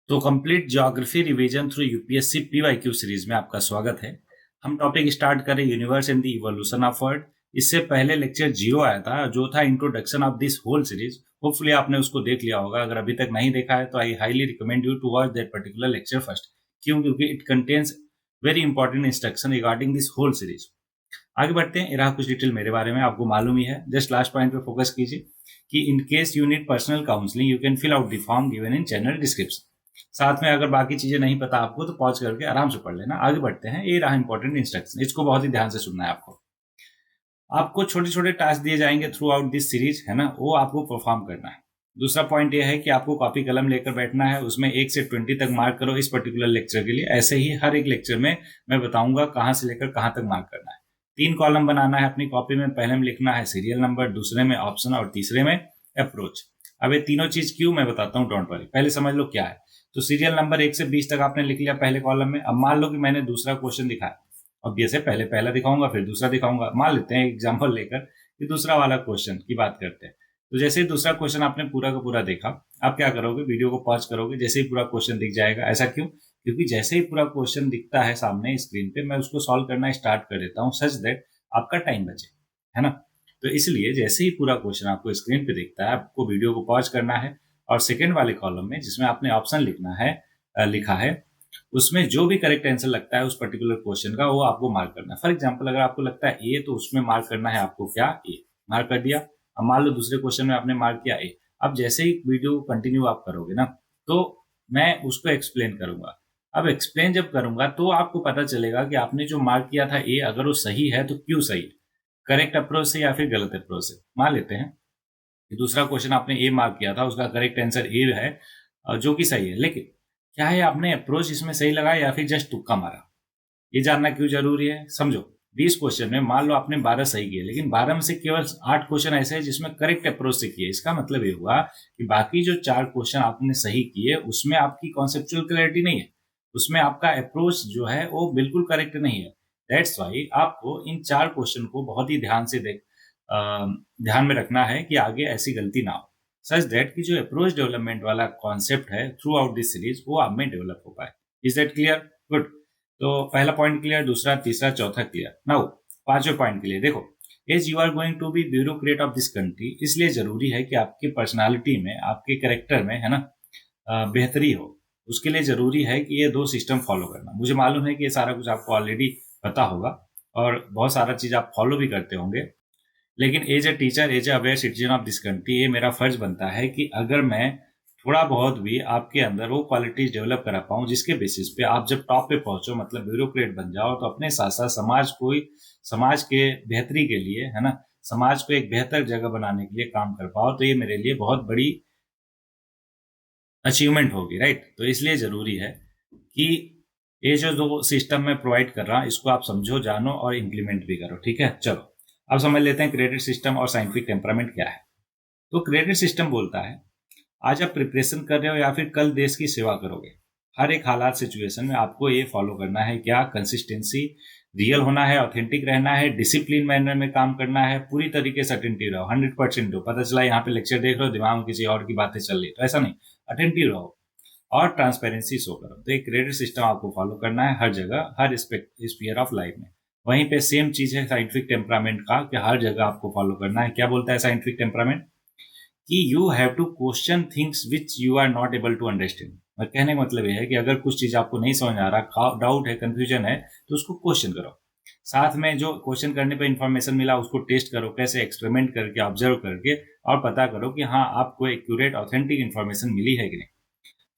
तो complete geography revision through UPSC PYQ series में आपका स्वागत है। हम टॉपिक स्टार्ट करें universe and the evolution of word. इससे पहले लेक्चर 0 आया था जो था introduction of this whole series. Hopefully आपने उसको देख लिया होगा। अगर अभी तक नहीं देखा है तो I highly recommend you to watch that particular lecture first. क्यों? क्योंकि it contains very important instruction regarding this whole series. आगे बढ़ते हैं। ये रहा कुछ डिटेल मेरे बारे में, आपको मालूम ही है। जस्ट लास्ट पॉइंट पे फोकस कीजिए कि in case you need personal counselling you can fill out the form given in channel description. साथ में अगर बाकी चीजें नहीं पता आपको तो पॉज करके आराम से पढ़ लेना। आगे बढ़ते हैं। ये रहा इंपॉर्टेंट इंस्ट्रक्शन, इसको बहुत ही ध्यान से सुनना है आपको। आपको छोटे छोटे टास्क दिए जाएंगे थ्रू आउट दिस सीरीज, है ना, वो आपको परफॉर्म करना है। दूसरा पॉइंट ये है कि आपको कॉपी कलम लेकर बैठना है, उसमें 1 से 20 तक मार्क करो इस पर्टिकुलर लेक्चर के लिए। ऐसे ही हर एक लेक्चर में मैं बताऊंगा कहाँ से लेकर कहाँ तक मार्क करना है। 3 कॉलम बनाना है अपनी कॉपी में। पहले में लिखना है सीरियल नंबर, दूसरे में ऑप्शन और तीसरे में अप्रोच। अब ये तीनों चीज क्यों मैं बताता हूँ, डोंट वरी, पहले समझ लो क्या है। तो सीरियल नंबर 1 से 20 तक आपने लिख लिया पहले कॉलम में। अब मान लो कि मैंने दूसरा क्वेश्चन दिखाया, ऑब्वियस है पहले पहला दिखाऊंगा फिर दूसरा दिखाऊंगा। मान लेते हैं एग्जाम्पल लेकर कि दूसरा वाला क्वेश्चन की बात करते हैं। तो जैसे ही दूसरा क्वेश्चन आपने पूरा का पूरा देखा, आप क्या करोगे, वीडियो को पॉज करोगे जैसे ही पूरा क्वेश्चन दिख जाएगा। ऐसा क्यों? क्योंकि जैसे ही पूरा क्वेश्चन दिखता है सामने स्क्रीन पे, मैं उसको सॉल्व करना स्टार्ट कर देता हूँ सच दैट आपका टाइम बचे, है ना। तो इसलिए जैसे ही पूरा क्वेश्चन आपको स्क्रीन पे दिखता है, आपको वीडियो को पॉज करना है और सेकेंड वाले कॉलम में जिसमें आपने ऑप्शन लिखना है लिखा है, उसमें जो भी करेक्ट आंसर लगता है उस पर्टिकुलर क्वेश्चन का, वो आपको मार्क करना है। फॉर एग्जांपल अगर आपको लगता है ए, तो उसमें मार्क करना है आपको क्या, ए। मार्क कर दिया। अब मान लो दूसरे क्वेश्चन में आपने मार्क किया ए। अब जैसे ही वीडियो कंटिन्यू आप करोगे ना, तो मैं उसको एक्सप्लेन करूंगा। अब एक्सप्लेन जब करूंगा तो आपको पता चलेगा कि आपने जो मार्क किया था ए, अगर वो सही है तो क्यों सही है, करेक्ट अप्रोच से या फिर गलत अप्रोच से। मान लेते हैं कि दूसरा क्वेश्चन आपने ए मार्क किया था, उसका करेक्ट आंसर ए है, जो कि सही है। लेकिन क्या है, आपने अप्रोच इसमें सही लगाया या फिर जस्ट तुक्का मारा? ये जानना क्यों जरूरी है, समझो। 20 क्वेश्चन में मान लो आपने 12 सही किए, लेकिन 12 में से केवल 8 क्वेश्चन ऐसे हैं जिसमें करेक्ट अप्रोच से किए। इसका मतलब ये हुआ कि बाकी जो 4 क्वेश्चन आपने सही किए उसमें आपकी कॉन्सेप्चुअल क्लैरिटी नहीं है, उसमें आपका अप्रोच जो है वो बिल्कुल करेक्ट नहीं है। दैट्स वाई आपको इन 4 क्वेश्चन को बहुत ही ध्यान से ध्यान में रखना है कि आगे ऐसी गलती ना हो, सच दैट कि जो अप्रोच डेवलपमेंट वाला कॉन्सेप्ट है थ्रू आउट दिस सीरीज वो आप में डेवलप हो पाए। Is that clear? गुड। तो पहला पॉइंट क्लियर, दूसरा, तीसरा, चौथा क्लियर। नाउ पांचवें पॉइंट के लिए देखो, as you are going to be bureaucrat of this country, इसलिए जरूरी है कि आपकी पर्सनालिटी में, आपके करेक्टर में, है ना, बेहतरी हो। उसके लिए जरूरी है कि ये 2 सिस्टम फॉलो करना। मुझे मालूम है कि ये सारा कुछ आपको ऑलरेडी पता होगा और बहुत सारा चीज आप फॉलो भी करते होंगे, लेकिन as a teacher, as a aware citizen of this country, ये मेरा फर्ज बनता है कि अगर मैं थोड़ा बहुत भी आपके अंदर वो क्वालिटीज डेवलप करा पाऊं जिसके बेसिस पे आप जब टॉप पे पहुंचो, मतलब ब्यूरोक्रेट बन जाओ, तो अपने साथ साथ समाज के बेहतरी के लिए, है ना, समाज को एक बेहतर जगह बनाने के लिए काम कर पाओ, तो ये मेरे लिए बहुत बड़ी अचीवमेंट होगी, राइट। तो इसलिए जरूरी है कि ये जो दो सिस्टम मैं प्रोवाइड कर रहा हूं इसको आप समझो, जानो और इम्प्लीमेंट भी करो। ठीक है, चलो अब समझ लेते हैं क्रेडिट सिस्टम और साइंटिफिक टेम्परामेंट क्या है। तो क्रेडिट सिस्टम बोलता है आज आप प्रिपरेशन कर रहे हो या फिर कल देश की सेवा करोगे, हर एक हालात सिचुएशन में आपको ये फॉलो करना है, क्या, कंसिस्टेंसी, रियल होना है, ऑथेंटिक रहना है, डिसिप्लिन मैनर में काम करना है, पूरी तरीके से अटेंटिव रहो, 100% दो। पता चला यहाँ पे लेक्चर देख रहे हो, दिमाग में किसी और की बातें चल रही, तो ऐसा नहीं, अटेंटिव रहो और ट्रांसपेरेंसी शो करो। तो एक क्रेडिट सिस्टम आपको फॉलो करना है हर जगह, हर स्पीयर ऑफ लाइफ में। वहीं पे सेम चीज है साइंटिफिक टेम्परामेंट का, कि हर जगह आपको फॉलो करना है। क्या बोलता है साइंटिफिक टेम्परामेंट? कि you have to question things which you are not able to understand. और कहने का मतलब यह है कि अगर कुछ चीज आपको नहीं समझ आ रहा, डाउट है, कंफ्यूजन है, तो उसको क्वेश्चन करो। साथ में जो क्वेश्चन करने पे इंफॉर्मेशन मिला उसको टेस्ट करो, कैसे, एक्सपेरिमेंट करके, ऑब्जर्व करके, और पता करो कि हाँ आपको एक्यूरेट ऑथेंटिक इन्फॉर्मेशन मिली है कि नहीं।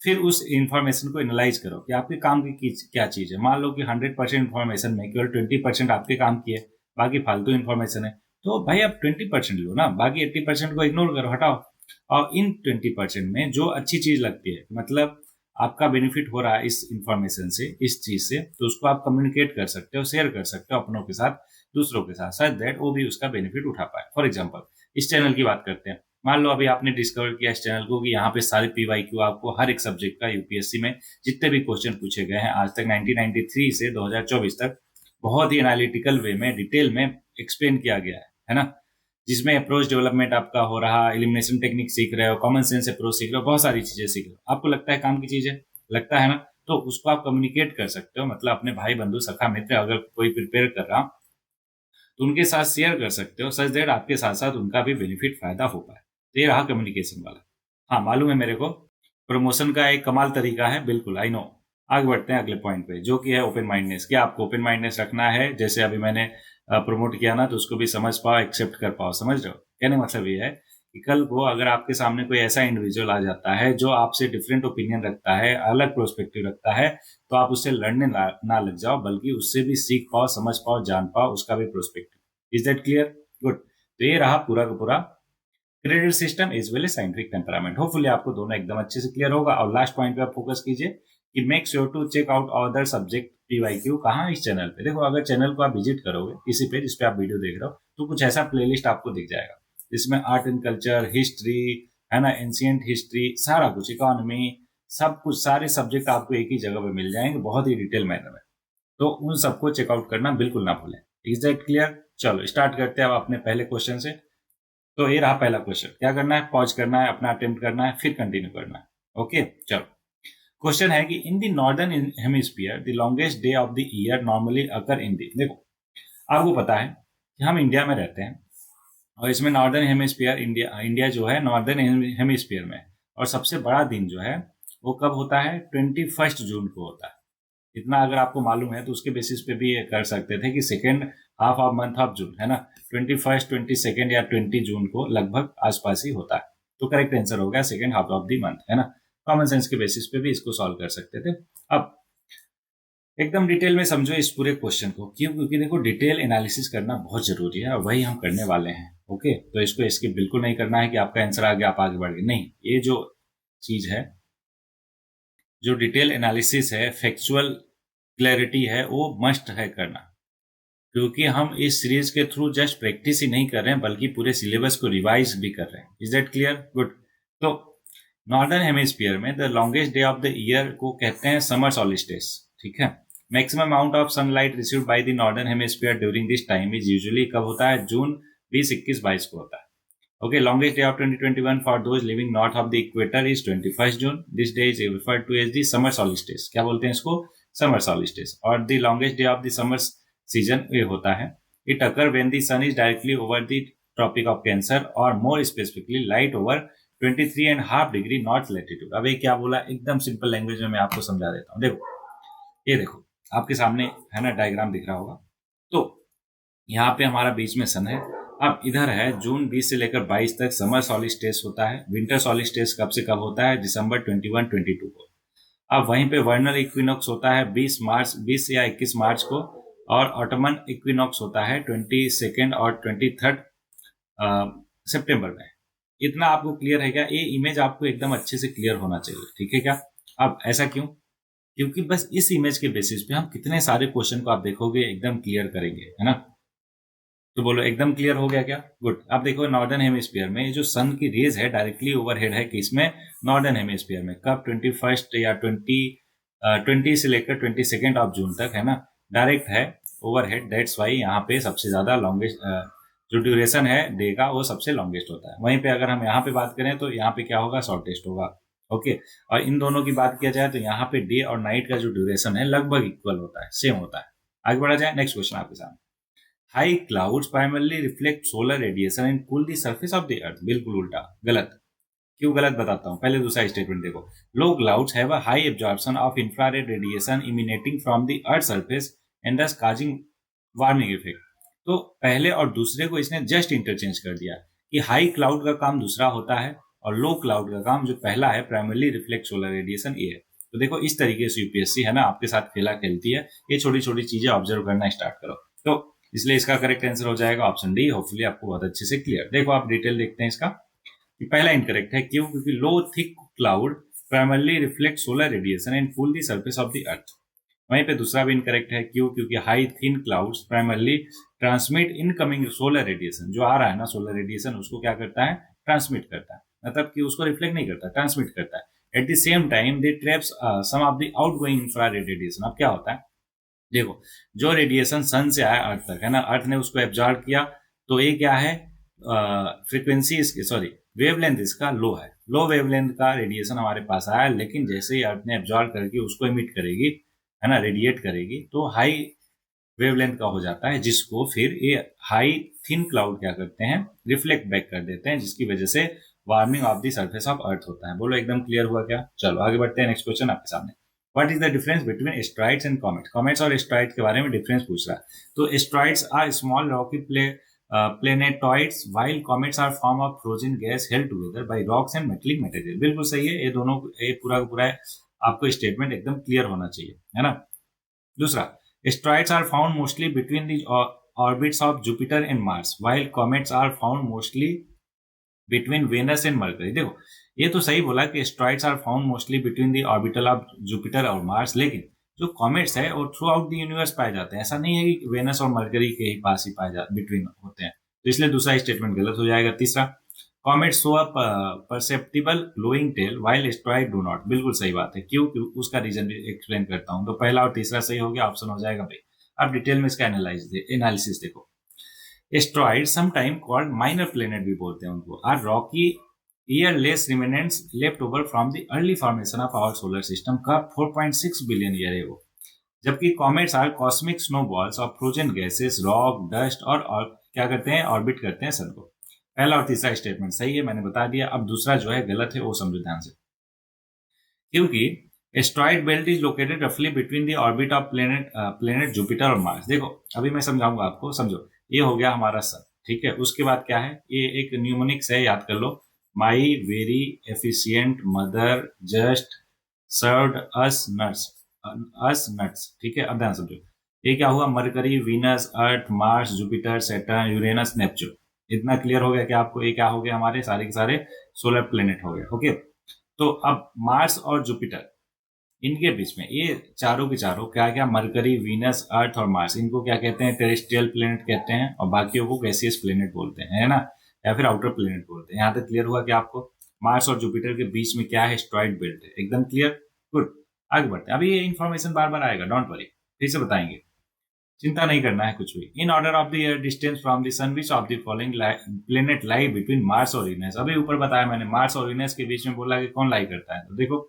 फिर उस इंफॉर्मेशन को एनालाइज करो कि आपके काम की क्या चीज है। मान लो कि 100% इन्फॉर्मेशन में केवल 20% आपके काम की है, बाकी फालतू इन्फॉर्मेशन है, तो भाई आप 20% लो ना, बाकी 80% को इग्नोर करो, हटाओ। और इन 20% में जो अच्छी चीज लगती है, मतलब आपका बेनिफिट हो रहा है इस इंफॉर्मेशन से, इस चीज से, तो उसको आप कम्युनिकेट कर सकते हो, शेयर कर सकते हो अपनों के साथ, दूसरों के साथ, सच दैट वो भी उसका बेनिफिट उठा पाए। फॉर एग्जाम्पल इस चैनल की बात करते हैं। मान लो अभी आपने डिस्कवर किया इस चैनल को कि यहाँ पे सारे पीवाईक्यू आपको हर एक सब्जेक्ट का यूपीएससी में जितने भी क्वेश्चन पूछे गए हैं आज तक 1993 से 2024 तक बहुत ही एनालिटिकल वे में, डिटेल में एक्सप्लेन किया गया है ना, जिसमें अप्रोच डेवलपमेंट आपका हो रहा, एलिमिनेशन टेक्निक सीख रहे हो, कॉमन सेंस अप्रोच सीख रहे हो, बहुत सारी चीजें सीख रहे हो। आपको लगता है काम की चीज है, लगता है ना, तो उसको आप कम्युनिकेट कर सकते हो, मतलब अपने भाई बंधु सखा मित्र अगर कोई प्रिपेयर कर रहा तो उनके साथ शेयर कर सकते हो, सच दैट आपके साथ साथ उनका भी बेनिफिट फायदा हो पाए। तो ये रहा कम्युनिकेशन वाला। हाँ, मालूम है मेरे को, प्रमोशन का एक कमाल तरीका है, बिल्कुल आई नो। आगे बढ़ते हैं अगले पॉइंट पे, जो कि है ओपन माइंडनेस। क्या आपको ओपन माइंडनेस रखना है, जैसे अभी मैंने प्रमोट किया ना, तो उसको भी समझ पाओ, एक्सेप्ट कर पाओ, समझ रहे हो? कहने का मतलब ये है कि कल को अगर आपके सामने कोई ऐसा इंडिविजुअल आ जाता है जो आपसे डिफरेंट ओपिनियन रखता है, अलग प्रोस्पेक्टिव रखता है, तो आप उससे लड़ने ना लग जाओ, बल्कि उससे भी सीख पाओ, समझ पाओ, जान पाओ उसका भी prospective. Is that clear? Good. तो ये रहा पूरा का पूरा credit system as well as scientific temperament. Hopefully आपको दोनों एकदम अच्छे से क्लियर होगा। और लास्ट पॉइंट पे आप फोकस कीजिए कि make sure to check out other subject PYQ. कहाँ? इस चैनल पे। देखो, अगर चैनल को आप विजिट करोगे किसी पे जिस पे आप वीडियो देख रहे हो, तो कुछ ऐसा प्लेलिस्ट आपको दिख जाएगा जिसमें आर्ट एंड कल्चर, हिस्ट्री, है ना, एंशियंट हिस्ट्री, सारा कुछ, इकोनॉमी, सब कुछ, सारे सब्जेक्ट आपको एक ही जगह पे मिल जाएंगे बहुत ही डिटेल मैनर में। तो उन सबको चेकआउट करना बिल्कुल ना भूलें। Is that clear? चलो स्टार्ट करते हैं अब अपने पहले क्वेश्चन से। तो ये रहा पहला क्वेश्चन। क्या करना है? पॉज करना है, अपना अटेम्प्ट करना है, फिर कंटिन्यू करना है। ओके, चलो। क्वेश्चन है कि इन the northern hemisphere the longest day of the year normally occur in the. देखो, आपको पता है कि हम इंडिया में रहते हैं और इसमें नॉर्दर्न हेमिस्फीयर, इंडिया इंडिया जो है नॉर्दर्न हेमिस्फीयर में, और सबसे बड़ा दिन जो है वो कब होता है? 21 जून को होता है। इतना अगर आपको मालूम है तो उसके बेसिस पे भी ये कर सकते थे कि second half of month of June, है ना, 21, 22 या 20 जून को लगभग आसपास ही होता है। तो करेक्ट आंसर हो गया second half of the month, है ना। कॉमन सेंस के बेसिस पे भी इसको सॉल्व कर सकते थे। अब एकदम डिटेल में समझो इस पूरे क्वेश्चन को। क्यों? क्योंकि देखो, डिटेल एनालिसिस करना बहुत जरूरी है और वही हम करने वाले हैं। ओके, तो इसको स्किप बिल्कुल नहीं करना है कि आपका आंसर आ गया आप आगे बढ़ गए, नहीं। ये जो चीज है, जो डिटेल एनालिसिस है, फैक्चुअल क्लैरिटी है, वो मस्ट है करना। क्योंकि हम इस सीरीज के थ्रू जस्ट प्रैक्टिस ही नहीं कर रहे हैं बल्कि पूरे सिलेबस को रिवाइज भी कर रहे हैं। Is that clear? गुड। तो नॉर्दर्न हेमिस्फीयर में the longest day of the year को कहते हैं समर सॉलिस्टिस, ठीक है। Maximum amount of sunlight received by the northern hemisphere during this time is usually कब होता है? जून 20, 21, 22 को होता है। Okay, longest day of 2021 for those living north of the equator is 21st June. This day is referred to as the summer solstice. क्या बोलते हैं इसको? Summer solstice. और the longest day of the summer season ये होता है It occurs when the sun is directly over the Tropic of Cancer or more specifically light over 23.5 degree north latitude. अब ये क्या बोला? एकदम सिंपल लैंग्वेज में मैं आपको समझा देता हूँ। देखो, ये देखो आपके सामने है ना, डायग्राम दिख रहा होगा। तो यहाँ पे हमारा बीच में सन है। अब इधर है जून 20 से लेकर 22 तक समर सॉलिस्टिस होता है। विंटर सॉलिस्टिस कब से कब होता है? दिसंबर 21, 22 को। अब वहीं पे वर्नल इक्विनॉक्स होता है 20 या 21 मार्च को, और ऑटमन इक्विनॉक्स होता है 22 और 23 सितंबर में। इतना आपको क्लियर है क्या? ये इमेज आपको एकदम अच्छे से क्लियर होना चाहिए, ठीक है क्या? अब ऐसा क्यों? क्योंकि बस इस इमेज के बेसिस पे हम कितने सारे क्वेश्चन को आप देखोगे एकदम क्लियर करेंगे, है ना। तो बोलो एकदम क्लियर हो गया क्या? गुड। अब देखो, नॉर्दर्न हेमिस्फीयर में जो सन की रेज है डायरेक्टली ओवरहेड है कि इसमें नॉर्दर्न हेमिस्फीयर में कब? 21 या 20 से लेकर 22 ऑफ जून तक, है ना, डायरेक्ट है ओवरहेड। दैट्स वाई यहाँ पे सबसे ज्यादा लॉन्गेस्ट जो ड्यूरेशन है डे का वो सबसे लॉन्गेस्ट होता है। वहीं पे अगर हम यहाँ पे बात करें तो यहाँ पे क्या होगा? शॉर्टेस्ट होगा। ओके, और इन दोनों की बात किया जाए तो यहाँ पे डे और नाइट का जो ड्यूरेशन है लगभग इक्वल होता है, सेम होता है। आगे बढ़ा जाए, नेक्स्ट क्वेश्चन आपके सामने। High clouds primarily reflect solar radiation and cool the surface of the earth. बिल्कुल उल्टा, गलत। क्यों गलत बताता हूं, पहले दूसरा स्टेटमेंट देखो। Low clouds have a high absorption of infrared radiation emanating from the earth surface and thus causing warming effect. तो पहले और दूसरे को इसने जस्ट इंटरचेंज कर दिया कि हाई क्लाउड का काम दूसरा होता है और लो क्लाउड का काम जो पहला है, प्राइमरली रिफ्लेक्ट सोलर रेडिएशन, ये है। तो देखो, इस तरीके से यूपीएससी है ना आपके साथ खेला खेलती है। ये छोटी छोटी चीजें ऑब्जर्व करना स्टार्ट करो। तो इसलिए इसका करेक्ट आंसर हो जाएगा ऑप्शन डी। होपफुली आपको बहुत अच्छे से क्लियर। देखो, आप डिटेल देखते हैं इसका। पहला इनकरेक्ट है। क्यों? क्योंकि low thick cloud primarily reflect solar radiation and cool the surface of the earth. वहीं पे दूसरा भी इनकरेक्ट है। क्यों? क्योंकि high thin clouds primarily transmit incoming solar radiation. जो आ रहा है ना सोलर रेडिएशन, उसको क्या करता है? ट्रांसमिट करता है, मतलब कि उसको रिफ्लेक्ट नहीं करता, ट्रांसमिट करता है। At the same time they traps some of the outgoing infrared radiation. अब क्या होता है? देखो, जो रेडिएशन सन से आया अर्थ तक, है ना, अर्थ ने उसको एब्जॉर्ब किया, तो ये क्या है? फ्रीक्वेंसी इसकी, सॉरी, वेवलेंथ इसका लो है। लो वेवलेंथ का रेडिएशन हमारे पास आया, लेकिन जैसे ही अर्थ ने एब्जॉर्ब करके उसको इमिट करेगी, है ना, रेडिएट करेगी, तो हाई वेवलेंथ का हो जाता है, जिसको फिर ये हाई थिन क्लाउड क्या करते हैं, रिफ्लेक्ट बैक कर देते हैं, जिसकी वजह से warming of the surface of earth होता है। बोलो एकदम क्लियर हुआ क्या? चलो आगे बढ़ते हैं, नेक्स्ट क्वेश्चन आपके सामने। What is the difference between asteroids and comets? Comets और एस्ट्रॉइड्स के बारे में डिफरेंस पूछ रहा है। तो asteroids are small rocky planetoids while comets are form of frozen gas held together by rocks and metallic material। बिल्कुल सही है, ये दोनों, ये पूरा का पूरा आपको स्टेटमेंट एकदम क्लियर होना चाहिए, है ना। दूसरा, asteroids are found mostly between the orbits of Jupiter and Mars, while comets are found mostly between Venus and Mercury। देखो, ये तो सही बोला कि asteroids are found mostly between the orbital of Jupiter और Mars, लेकिन जो कॉमेट्स है वो थ्रू आउट द यूनिवर्स पाए जाते हैं। ऐसा नहीं है कि वेनस और मरकरी के ही पास ही पाए जाते, बिटवीन होते हैं, तो इसलिए दूसरा स्टेटमेंट गलत हो जाएगा। तीसरा, comets show a perceptible glowing tail while asteroid do not. बिल्कुल सही बात है, क्यों? उसका रीजन भी एक्सप्लेन करता हूं। तो पहला और तीसरा सही हो गया, ऑप्शन हो जाएगा भाई। अब डिटेल में इसका एनालिसिस देखो। Asteroid sometime called minor planet भी बोलते हैं उनको, are rocky airless remnants left over from the early formation of our solar system का 4.6 बिलियन ईयर है वो। जबकि comets are cosmic snowballs of frozen gases, rock, dust और क्या करते हैं, ऑर्बिट करते हैं सन को। पहला और तीसरा स्टेटमेंट सही है, मैंने बता दिया। अब दूसरा जो है गलत है, वो समझो ध्यान से। क्योंकि एस्ट्रॉइड बेल्ट इज लोकेटेड रफली between the orbit of planet Jupiter और मार्स। देखो अभी मैं समझाऊंगा आपको, समझो। ये हो गया हमारा सन, ठीक है। उसके बाद क्या है, ये एक न्यूमोनिक्स है, याद कर लो। My very efficient mother just served us nuts, ठीक है। अब ध्यान समझो, ये क्या हुआ, Mercury, Venus, Earth, Mars, Jupiter, Saturn, Uranus, Neptune. इतना क्लियर हो गया कि आपको ये क्या हो गया, हमारे सारे के सारे सोलर प्लेनेट हो गए, ओके। तो अब मार्स और जुपिटर, इनके बीच में ये चारों के चारों क्या क्या, मरकरी, वीनस, अर्थ और मार्स, इनको क्या कहते हैं, टेरेस्ट्रियल प्लेनेट कहते हैं, और बाकियों को गैसियस प्लेनेट बोलते हैं, है ना, या फिर आउटर प्लेनेट बोलते हैं। यहाँ तक क्लियर हुआ कि आपको मार्स और जुपिटर के बीच में क्या है, एस्ट्रॉइड बेल्ट है, एकदम क्लियर, गुड। आगे बढ़ते हैं। अभी ये इन्फॉर्मेशन बार बार आएगा, डोंट वरी, फिर से बताएंगे, चिंता नहीं करना है कुछ भी। In order of the year distance from the sun which of the following planet lie between Mars और वीनस। अभी ऊपर बताया मैंने, मार्स और वीनस के बीच में बोला कि कौन लाई करता है, तो देखो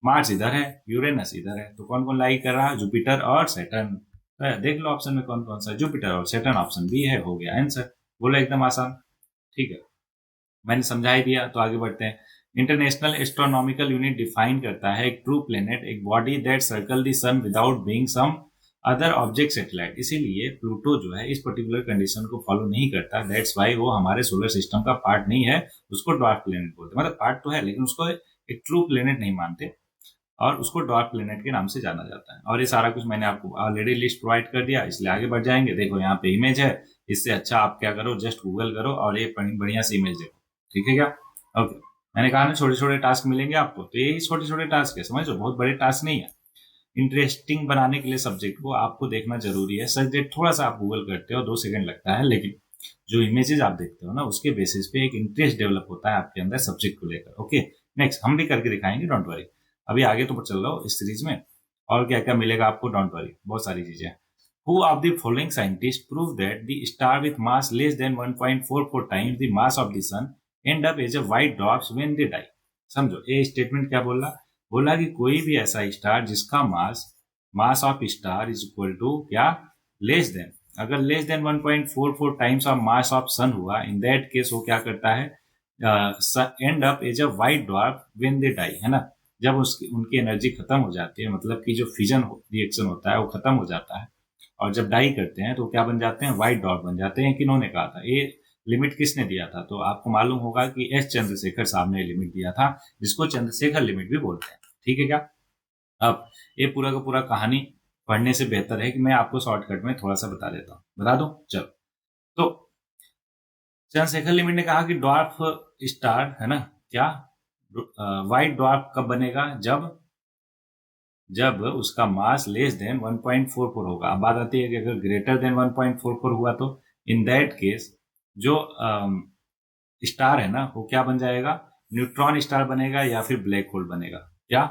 मार्स इधर है, यूरेनस इधर है, तो कौन कौन लाई कर रहा है, जुपिटर और सैटर्न। देख लो ऑप्शन में कौन कौन सा, जुपिटर और सैटर्न, ऑप्शन बी है, हो गया आंसर। बोलो एकदम आसान, ठीक है, मैंने समझा ही दिया। तो आगे बढ़ते हैं। इंटरनेशनल एस्ट्रोनॉमिकल यूनिट डिफाइन करता है एक ट्रू प्लेनेट, एक body that circle the sun without being some other object satellite. इसीलिए प्लूटो जो है इस पर्टिकुलर कंडीशन को फॉलो नहीं करता, दैट्स वाई वो हमारे सोलर सिस्टम का पार्ट नहीं है, उसको ड्वार्फ प्लेनेट बोलते हैं। मतलब पार्ट तो है, लेकिन उसको एक ट्रू प्लेनेट नहीं मानते, और उसको ड्वार्फ प्लेनेट के नाम से जाना जाता है। और ये सारा कुछ मैंने आपको ऑलरेडी लिस्ट प्रोवाइड कर दिया, इसलिए आगे बढ़ जाएंगे। देखो यहाँ पे इमेज है, इससे अच्छा आप क्या करो, जस्ट गूगल करो और एक बढ़िया सी इमेज देखो, ठीक है क्या? ओके, मैंने कहा ना छोटे छोटे टास्क मिलेंगे आपको, तो यही छोटे छोटे टास्क है, समझो, बहुत बड़े टास्क नहीं है। इंटरेस्टिंग बनाने के लिए सब्जेक्ट को आपको देखना जरूरी है। सब्जेक्ट थोड़ा सा आप गूगल करते हो, 2 सेकंड लगता है, लेकिन जो इमेजेस आप देखते हो ना, उसके बेसिस पे एक इंटरेस्ट डेवलप होता है आपके अंदर सब्जेक्ट को लेकर। ओके, नेक्स्ट हम भी करके दिखाएंगे, डोंट वरी। अभी आगे तो चल रहा हो इस सीरीज में, और क्या क्या मिलेगा आपको, डोंट वरी, बहुत सारी चीजें। Who of the following scientists prove that the star with mass less than 1.44 times the mass of the sun end up as a white dwarfs when they die? समझो ये स्टेटमेंट क्या बोला, बोला कि कोई भी ऐसा स्टार जिसका mass of star is equal to क्या, लेस देन, अगर less than 1.44 times of mass of sun हुआ, इन दैट केस वो क्या करता है, end up as a white dwarf when they die, है ना। जब उनकी एनर्जी खत्म हो जाती है, मतलब कि जो फिजन रिएक्शन होता है वो खत्म हो जाता है, और जब डाई करते हैं तो क्या बन जाते हैं, व्हाइट डॉट बन जाते हैं। किन्होंने कहा था ये लिमिट, किसने दिया था? तो आपको मालूम होगा कि एस चंद्रशेखर साहब ने लिमिट दिया था, जिसको चंद्रशेखर लिमिट भी बोलते हैं, ठीक है क्या? अब ये पूरा का पूरा कहानी पढ़ने से बेहतर है कि मैं आपको शॉर्टकट में थोड़ा सा बता देता हूँ, बता दो। चलो, तो चंद्रशेखर लिमिट ने कहा कि ड्वार्फ स्टार, है ना, क्या व्हाइट ड्वार्फ कब बनेगा, जब उसका मास लेस देन 1.44 होगा। अब बात आती है कि अगर ग्रेटर देन 1.44 हुआ, तो इन दैट केस जो स्टार है ना, वो क्या बन जाएगा, न्यूट्रॉन स्टार बनेगा या फिर ब्लैक होल बनेगा। क्या,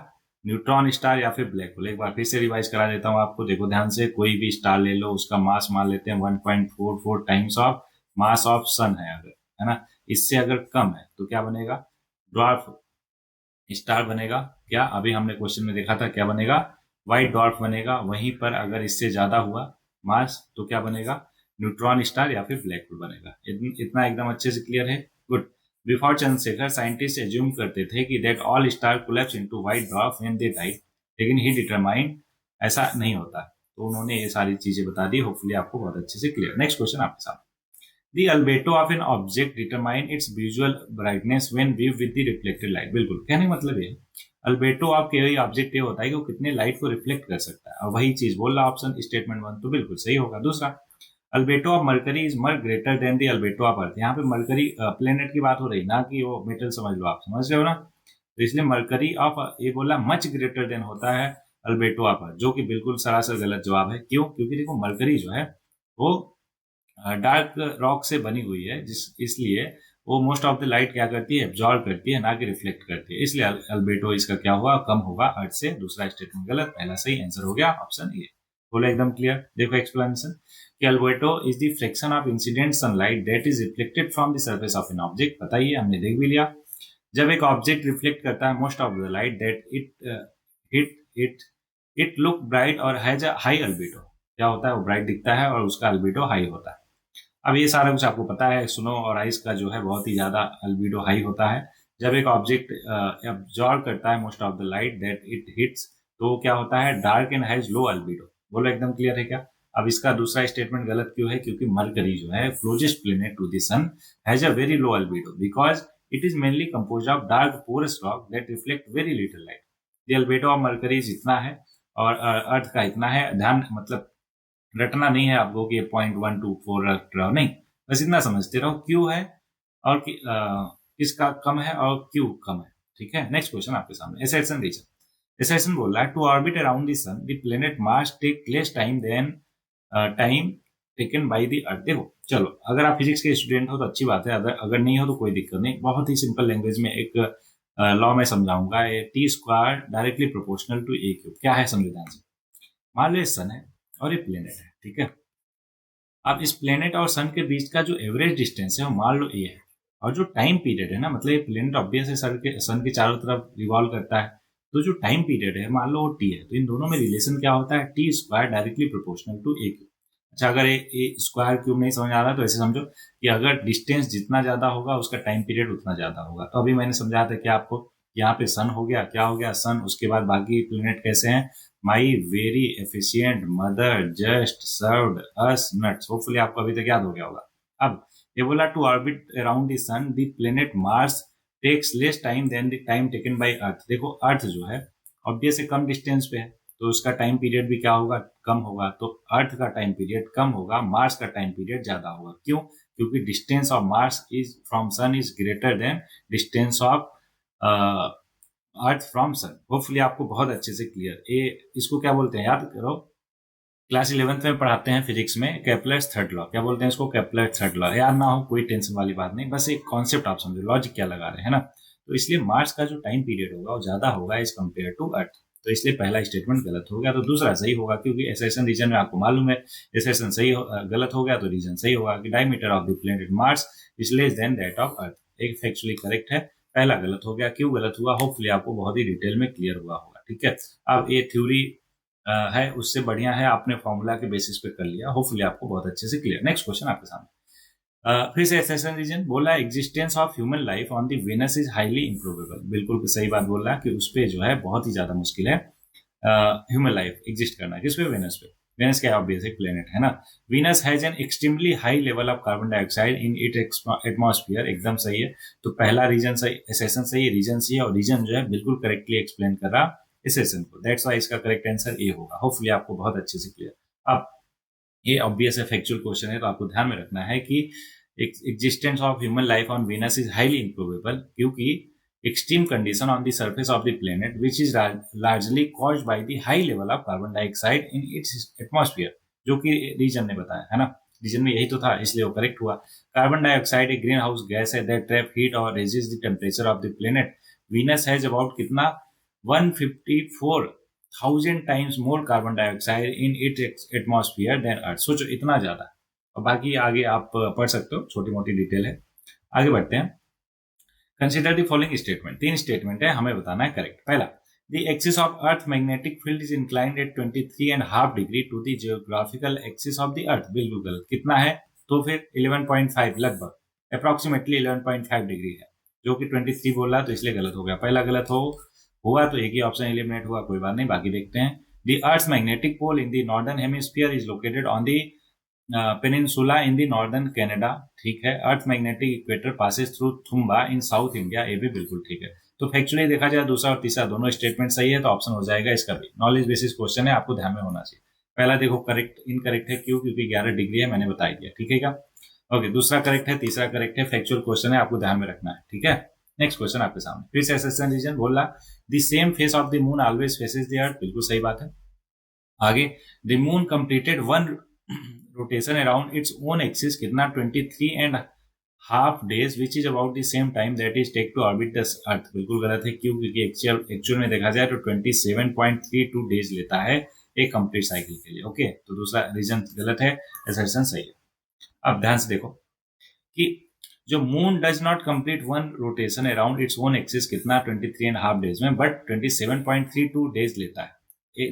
न्यूट्रॉन स्टार या फिर ब्लैक होल। एक बार फिर से रिवाइज करा देता हूँ आपको, देखो ध्यान से। कोई भी स्टार ले लो, उसका मास मान लेते हैं 1.44 टाइम्स ऑफ मास ऑफ सन है, अगर, है ना, इससे अगर कम है तो क्या बनेगा, ड्वार्फ स्टार बनेगा। क्या अभी हमने क्वेश्चन में देखा था, क्या बनेगा? व्हाइट ड्वार्फ बनेगा। वहीं पर अगर इससे ज्यादा हुआ मास तो क्या बनेगा? न्यूट्रॉन स्टार या फिर ब्लैक होल बनेगा। इतना एकदम अच्छे से क्लियर है। Good. Before Chandrasekhar scientist assume करते थे कि that all star collapse into white dwarf when they die, लेकिन ही डिटरमाइंड ऐसा नहीं होता। तो उन्होंने ये सारी चीजें बता दी। होपफुली आपको बहुत अच्छे से क्लियर। नेक्स्ट क्वेश्चन आपके साथ। The albedo of an object determine its visual brightness when viewed with the reflected light। बिल्कुल, कहने का मतलब ये अल्बेटो ऑफ कोई ऑब्जेक्ट ये होता है कि वो कितने लाइट को रिफ्लेक्ट कर सकता है, और वही चीज बोल रहा ऑप्शन स्टेटमेंट 1, तो बिल्कुल सही होगा। दूसरा, albedo of Mercury is much greater than the albedo of Earth. यहाँ पे मरकरी प्लेनेट की बात हो रही, ना कि वो मेटल, समझ लो, आप समझ रहे हो ना। तो इसलिए मरकरी ऑफ ये बोला मच ग्रेटर देन होता है अल्बेटो ऑफ अर्थ, जो कि बिल्कुल सरासर गलत जवाब है। क्यों? क्योंकि देखो मरकरी जो है वो डार्क रॉक से बनी हुई है, जिस इसलिए वो मोस्ट ऑफ द लाइट क्या करती है? एब्जॉर्ब करती है, ना कि रिफ्लेक्ट करती है। इसलिए अल्बेटो इसका क्या हुआ? कम होगा अर्थ से। दूसरा स्टेटमेंट गलत, पहला सही आंसर हो गया ऑप्शन ए। बोलो एकदम क्लियर। देखो एक्सप्लेनेशन कि albedo is the fraction of incident sunlight that is reflected from the surface of an object. बताइए, हमने देख भी लिया। जब एक ऑब्जेक्ट रिफ्लेक्ट करता है most of the light that it it it look bright और हैज अ हाई अल्बेटो। क्या होता है? वो ब्राइट दिखता है और उसका अल्बेटो हाई होता है। अब ये सारा कुछ आपको पता है। स्नो और आइस का जो है बहुत ही ज्यादा अल्बीडो हाई होता है। जब एक ऑब्जेक्ट एब्जॉर्ब करता है most of the light that it hits, तो क्या होता है? Dark and has low albedo. बोलो एकदम क्लियर है क्या? अब इसका दूसरा स्टेटमेंट गलत क्यों है? क्योंकि मरकरी जो है closest planet to the sun has a very low albedo because it is mainly compose of dark porous rock that reflect very little light. The albedo of Mercury इतना है और अर्थ का इतना है। ध्यान, मतलब रटना नहीं है आपको कि 0.124 रट रहा हो, नहीं, बस इतना समझते रहो क्यू है और किसका कम है और क्यू कम है। ठीक है। नेक्स्ट क्वेश्चन आपके सामने। Assertion reason. एसेशन बोल रहा है to orbit around the sun the planet Mars take less time than time taken by the earth. देखो, चलो, अगर आप फिजिक्स के स्टूडेंट हो तो अच्छी बात है, अगर नहीं हो तो कोई दिक्कत नहीं। बहुत ही सिंपल लैंग्वेज में एक लॉ में समझाऊंगा। T square directly proportional to A cube. क्या है? समझो ध्यान से। मान लो ये सन है और ये प्लेनेट है, ठीक है। अब इस प्लेनेट और सन के बीच का जो एवरेज डिस्टेंस है वो मान लो ए है, और जो टाइम पीरियड है ना, मतलब ये प्लेनेट ऑब्वियस है सन के चारों तरफ रिवॉल्व करता है, तो जो टाइम पीरियड है मान लो वो टी है, तो इन दोनों में रिलेशन क्या होता है? T square directly proportional to A cube. अच्छा, अगर ए स्क्वायर क्यूब नहीं समझ आ रहा तो ऐसे समझो कि अगर डिस्टेंस जितना ज्यादा होगा उसका टाइम पीरियड उतना ज्यादा होगा। तो अभी मैंने समझाया था कि आपको यहाँ पे सन हो गया, क्या हो गया? सन। उसके बाद बाकी प्लेनेट कैसे हैं? माई very efficient mother just served us nuts. Hopefully आपको अभी तक याद हो गया होगा। अब ये बोला to orbit around the sun the planet Mars takes less time than the time taken by Earth. देखो, अर्थ जो है ऑब्वियसली कम डिस्टेंस पे है, तो उसका टाइम पीरियड भी क्या होगा? कम होगा। तो अर्थ का टाइम पीरियड कम होगा, मार्स का टाइम पीरियड ज्यादा होगा। क्यों? क्योंकि distance of Mars is from sun is greater than distance of earth from sun. Hopefully आपको बहुत अच्छे से क्लियर। ए इसको क्या बोलते हैं? याद करो, क्लास 11th में पढ़ाते हैं फिजिक्स में केपलर्स थर्ड लॉ। क्या बोलते हैं इसको? Kepler third law. याद ना हो कोई टेंशन वाली बात नहीं, बस एक कॉन्सेप्ट आप समझो, लॉजिक क्या लगा रहे हैं ना। तो इसलिए मार्स का जो टाइम पीरियड होगा वो ज्यादा होगा एज कम्पेयर टू अर्थ। तो इसलिए पहला स्टेटमेंट गलत हो गया, तो दूसरा सही होगा, क्योंकि एसेशन रीजन में आपको मालूम है एसेशन सही गलत हो गया तो रीजन सही होगा कि diameter of the planet Mars is less than that of अर्थ। एक फैक्चुअली करेक्ट है। पहला गलत हो गया। क्यों गलत हुआ? होपफुली आपको बहुत ही डिटेल में क्लियर हुआ होगा। ठीक है। अब ये थ्योरी है, उससे बढ़िया है आपने फॉर्मूला के बेसिस पे कर लिया। होपफुली आपको बहुत अच्छे से क्लियर। नेक्स्ट क्वेश्चन आपके सामने। फिर से एसेशन रीजन बोला existence of human life on the Venus is highly improbable. बिल्कुल सही बात बोल रहा है कि उस पे जो है बहुत ही ज्यादा मुश्किल है ह्यूमन लाइफ एग्जिस्ट करना। किस पे? वेनस पे। वेनस क्या ऑब्वियस एक प्लेनेट है ना। Venus has an extremely high level of carbon dioxide in it atmosphere. एकदम सही है। तो पहला रीजन सही, एसेशन सही है, रीजन सही है, और रीजन जो है बिल्कुल करेक्टली एक्सप्लेन कर रहा एसेशन को। दैट्स व्हाई इसका करेक्ट आंसर ए होगा। होपफुली आपको बहुत अच्छे से क्लियर। अब ये ऑब्वियस है, फैक्चुअल क्वेश्चन है, तो आपको ध्यान में रखना है कि existence of human life on Venus is highly improbable क्योंकि extreme condition on the surface of the planet which is largely caused by the high level of carbon dioxide in its atmosphere, जो कि reason ने बताया है ना। Reason में यही तो था, इसलिए वो करेक्ट हुआ। कार्बन डाइऑक्साइड एक ग्रीन हाउस गैस है दैट ट्रैप हीट और resist the temperature of the planet. Venus has about कितना? 154,000 times more carbon dioxide in it atmosphere than Earth. सोचो, इतना ज्यादा। और बाकी आगे आप पढ़ सकते हो, छोटी मोटी डिटेल है। आगे बढ़ते हैं। Consider the following statement, 3 statement है, हमें बताना है करेक्ट। पहला, the axis of earth magnetic field is inclined at 23.5 degree to the geographical axis of the earth. बिल्कुल गलत। कितना है? तो फिर 11.5, लगभग अप्रोक्सीमेटली 11.5 डिग्री है, जो कि 23 बोल रहा है, तो इसलिए गलत हो गया। पहला गलत हुआ तो एक ही ऑप्शन एलिमिनेट हुआ, कोई बात नहीं, बाकी देखते हैं। The Earth magnetic pole in the northern hemisphere is located on the peninsula in the northern Canada. ठीक है। Earth magnetic equator passes through Thumba in South India, ये भी बिल्कुल ठीक है। तो फैक्चुअली देखा जाए दूसरा और तीसरा दोनों स्टेटमेंट सही है, तो ऑप्शन हो जाएगा इसका भी। नॉलेज बेसिस क्वेश्चन है, आपको ध्यान में होना चाहिए। पहला देखो करेक्ट इनकरेक्ट है, क्यों? क्योंकि 11 डिग्री है, मैंने बता दिया। ठीक है क्या? ओके, दूसरा करेक्ट है, तीसरा करेक्ट है, फैक्चुअल क्वेश्चन है, आपको ध्यान में रखना है। ठीक है। नेक्स्ट क्वेश्चन आपके सामने फिर से एसेशन रीजन बोल रहा, the same face of the moon always faces the earth. बिल्कुल सही बात है। आगे, the moon completed one rotation around its own axis, कितना? 23.5 days, which is about the same time that is take to orbit the earth. बिल्कुल गलत है। क्यों? क्योंकि एक्चुअल में देखा जाए तो 27.32 days लेता है एक कंप्लीट साइकिल के लिए। ओके, तो दूसरा रीजन गलत है, एसर्शन सही है। अब ध्यान से देखो कि जो moon does not complete one rotation around its own axis, कितना? 23.5 days में, बट 27.32 days लेता है,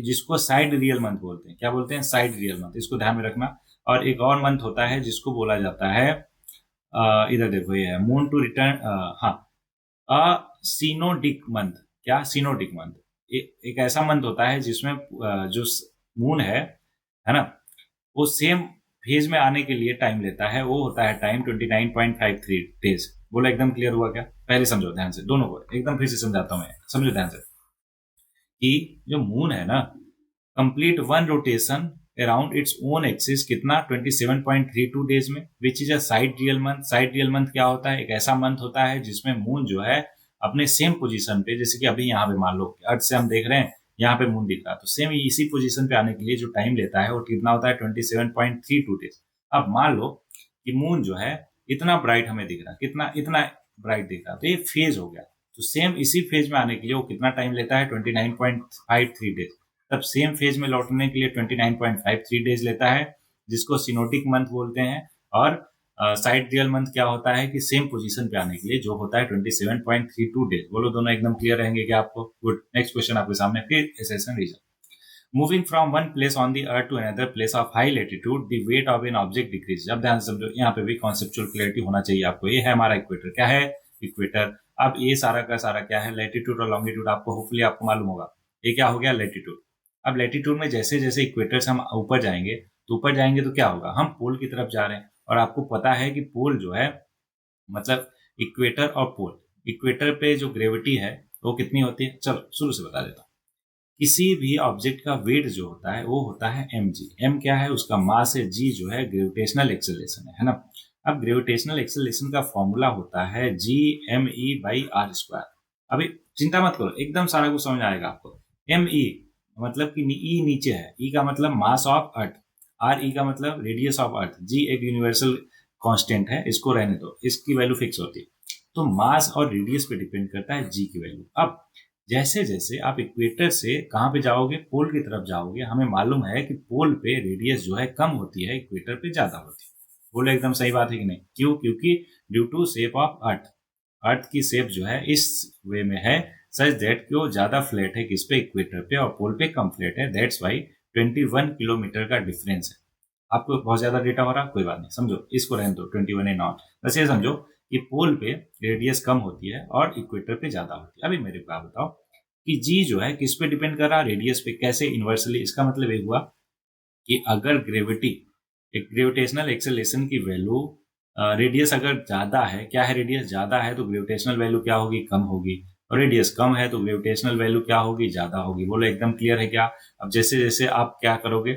जिसको साइड रियल मंथ बोलते हैं। क्या बोलते हैं? Side real month. इसको ध्यान में रखना। और एक और मंथ होता है जिसको बोला जाता है, इधर देखो, ये है मून टू रिटर्न, हाँ, सीनोडिक मंथ। क्या? सीनोडिक मंथ। एक ऐसा मंथ होता है जिसमें जो मून है ना, वो सेम फेज में आने के लिए टाइम लेता है, वो होता है टाइम 29.53 days। बोला एकदम क्लियर हुआ क्या? पहले समझो ध्यान से, दोनों को एकदम फिर से समझाता हूँ मैं, समझो ध्यान से कि जो मून है ना, complete one rotation around its own axis, कितना? 27.32 days में, which is a side real month. Side real month क्या होता है? एक ऐसा मंथ होता है जिसमें मून जो है अपने सेम पोजीशन पे, जैसे कि अभी यहाँ पे मान लो अर्थ से हम देख रहे हैं, यहाँ पे मून दिख रहा है, तो सेम इसी पोजीशन पे आने के लिए जो टाइम लेता है वो कितना होता है? 27.32 days। अब मान लो कि मून जो है इतना ब्राइट हमें दिख रहा है, कितना? इतना ब्राइट दिख रहा है, तो ये फेज हो गया। तो सेम इसी फेज में आने के लिए वो कितना टाइम लेता है? 29.53 days। तब सेम फेज में लौटने के लिए 29.53 days लेता है, जिसको सिनोटिक मंथ बोलते हैं। और साइड रियल मंथ क्या होता है कि सेम पोजीशन पे आने के लिए जो होता है 27.32 days। बोलो दोनों एकदम क्लियर रहेंगे क्या आपको? गुड। नेक्स्ट क्वेश्चन आपके सामने फिर assertion reason. Moving from one place on the earth to another place of high latitude, the weight of an object decrease. अब ध्यान से समझो, यहाँ पे भी कॉन्सेप्चुअल क्लियरिटी होना चाहिए आपको। ये है हमारा इक्वेटर। क्या है? इक्वेटर। अब ये सारा का सारा क्या है? लैटिट्यूड और लॉन्गिट्यूड। आपको होपफुली आपको मालूम होगा। ये क्या हो गया? लैटिट्यूड। अब लैटिट्यूड में जैसे जैसे इक्वेटर से हम ऊपर जाएंगे तो क्या होगा? हम पोल की तरफ जा रहे हैं, और आपको पता है कि पोल जो है, मतलब इक्वेटर और पोल, इक्वेटर पे जो ग्रेविटी है वो कितनी होती है? चलो शुरू से बता देता हूँ। किसी भी ऑब्जेक्ट का वेट जो होता है वो होता है mg। m क्या है? उसका मास है। g जो है ग्रेविटेशनल एक्सेलरेशन है ना। अब ग्रेविटेशनल एक्सेलरेशन का फॉर्मूला होता है Gme/r²। अभी चिंता मत करो, एकदम सारा कुछ समझ आएगा आपको। me मतलब कि ई नीचे है, ई का मतलब mass of earth, R E का मतलब रेडियस ऑफ अर्थ, जी एक यूनिवर्सल कांस्टेंट है, इसको रहने दो, इसकी वैल्यू फिक्स होती है। तो मास और रेडियस पे डिपेंड करता है जी की वैल्यू। अब जैसे जैसे आप इक्वेटर से कहाँ पे जाओगे? पोल की तरफ जाओगे, हमें मालूम है कि पोल पे रेडियस जो है कम होती है, इक्वेटर पे ज्यादा होती है। बोलो एकदम सही बात है कि नहीं? क्यों? क्योंकि due to shape of Earth, Earth की शेप जो है इस वे में है, सच दैट कि वो ज्यादा फ्लैट है किस पे? इक्वेटर पे, और पोल पे कम फ्लैट है। दैट्स वाई 21 किलोमीटर का डिफरेंस है। आपको बहुत ज्यादा डेटा हो रहा, कोई बात नहीं, समझो इसको रहने दो, 21 एंड नॉट। बस ये समझो कि पोल पे रेडियस कम होती है और इक्वेटर पे ज्यादा होती है। अभी मेरे को आप बताओ कि जी जो है किस पे डिपेंड कर रहा है? रेडियस पे। कैसे? इन्वर्सली। इसका मतलब ये हुआ कि अगर ग्रेविटी, एक ग्रेविटेशनल एक्सेलरेशन की वैल्यू, रेडियस अगर ज्यादा है, क्या है? रेडियस ज्यादा है तो ग्रेविटेशनल वैल्यू क्या होगी? कम होगी। और रेडियस कम है तो ग्रेविटेशनल वैल्यू क्या होगी? ज्यादा होगी। बोलो एकदम क्लियर है क्या? अब जैसे जैसे आप क्या करोगे,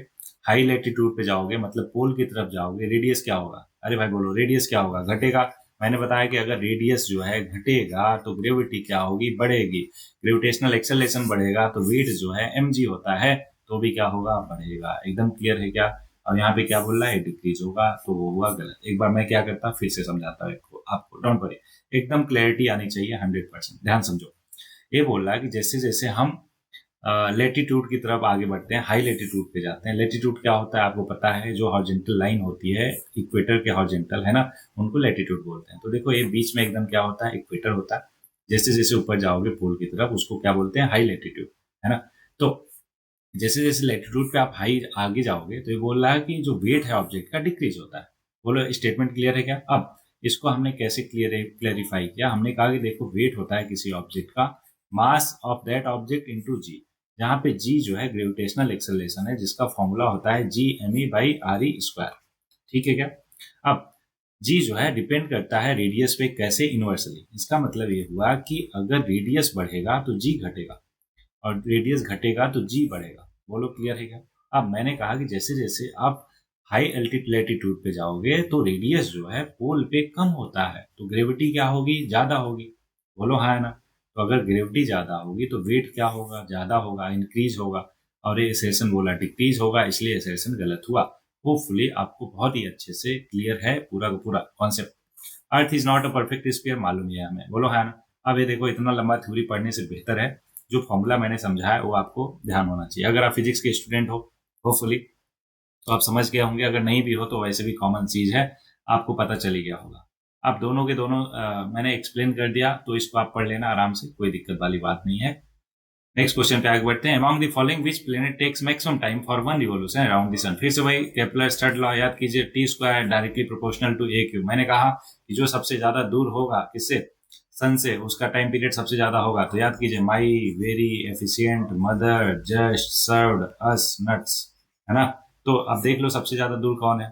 हाई लैटिट्यूड पे जाओगे, मतलब पोल की तरफ जाओगे, रेडियस क्या होगा? अरे भाई बोलो, रेडियस क्या होगा? घटेगा। मैंने बताया कि अगर रेडियस जो है घटेगा तो ग्रेविटी क्या होगी? बढ़ेगी। ग्रेविटेशनल एक्सेलरेशन बढ़ेगा तो वेट जो है mg होता है, तो भी क्या होगा? बढ़ेगा। एकदम क्लियर है क्या? और यहाँ पे क्या बोल रहा है? डिक्रीज होगा, तो वो हुआ गलत। एक बार मैं क्या करता, फिर से समझाता हूँ आपको, डोंट वरी, एकदम क्लैरिटी आनी चाहिए 100%। ध्यान समझो, ये बोल रहा है कि जैसे जैसे हम लेटीट्यूड की तरफ आगे बढ़ते हैं, हाई लेटीट्यूड पे जाते हैं। लेटीट्यूड क्या होता है आपको पता है, जो हॉरिजॉन्टल लाइन होती है इक्वेटर के हॉरिजॉन्टल, है ना, उनको लेटीट्यूड बोलते हैं। तो देखो ये बीच में एकदम क्या होता है, इक्वेटर होता है। जैसे जैसे ऊपर जाओगे पोल की तरफ उसको क्या बोलते हैं, हाई लेटीट्यूड, है ना। तो जैसे जैसे लेटीट्यूड पे आप हाई आगे जाओगे तो ये बोल रहा है कि जो वेट है ऑब्जेक्ट का डिक्रीज होता है। बोलो स्टेटमेंट क्लियर है क्या? अब इसको हमने कैसे क्लियरिफाई किया, हमने कहा कि देखो वेट होता है किसी ऑब्जेक्ट का mass of that object into G, जहाँ पे जी जो है ग्रेविटेशनल एक्सेलरेशन है, जिसका फॉर्मूला होता है G M E by R E square. ठीक है क्या? अब जी जो है डिपेंड करता है रेडियस पे, कैसे? इनवर्सली। इसका मतलब ये हुआ कि अगर रेडियस बढ़ेगा तो जी घटेगा और रेडियस घटेगा तो जी बढ़ेगा। बोलो क्लियर है क्या? अब मैंने कहा कि जैसे जैसे आप हाई एल्टीट्यूड पे जाओगे तो रेडियस जो है पोल पे कम होता है, तो ग्रेविटी क्या होगी, ज्यादा होगी। बोलो हाँ है ना। तो अगर ग्रेविटी ज्यादा होगी तो वेट क्या होगा, ज्यादा होगा, इंक्रीज होगा। और ये एसेशन बोला डिक्रीज होगा, इसलिए एसेशन गलत हुआ। होपफुली आपको बहुत ही अच्छे से क्लियर है पूरा का पूरा concept. Earth is not a perfect sphere, मालूम है हमें। बोलो है ना। अब ये देखो इतना लंबा थ्योरी पढ़ने से बेहतर है जो फॉर्मूला मैंने समझाया वो आपको ध्यान होना चाहिए। अगर आप फिजिक्स के स्टूडेंट हो होपफुली तो आप समझ गए होंगे, अगर नहीं भी हो तो वैसे भी कॉमन चीज है, आपको पता चल ही गया होगा। आप दोनों के दोनों मैंने एक्सप्लेन कर दिया, तो इसको आप पढ़ लेना आराम से, कोई दिक्कत वाली बात नहीं है। नेक्स्ट क्वेश्चन पे आगे बढ़ते हैं। Among the following which planet takes maximum time for one revolution around the sun. फिर से वही केपलर थर्ड लॉ याद कीजिए, T square directly proportional to A cube. मैंने कहा कि जो सबसे ज्यादा दूर होगा किससे, सन से, उसका टाइम पीरियड सबसे ज्यादा होगा। तो याद कीजिए my, very, efficient, mother, just, served, us, nuts, है ना। तो अब देख लो सबसे ज्यादा दूर कौन है।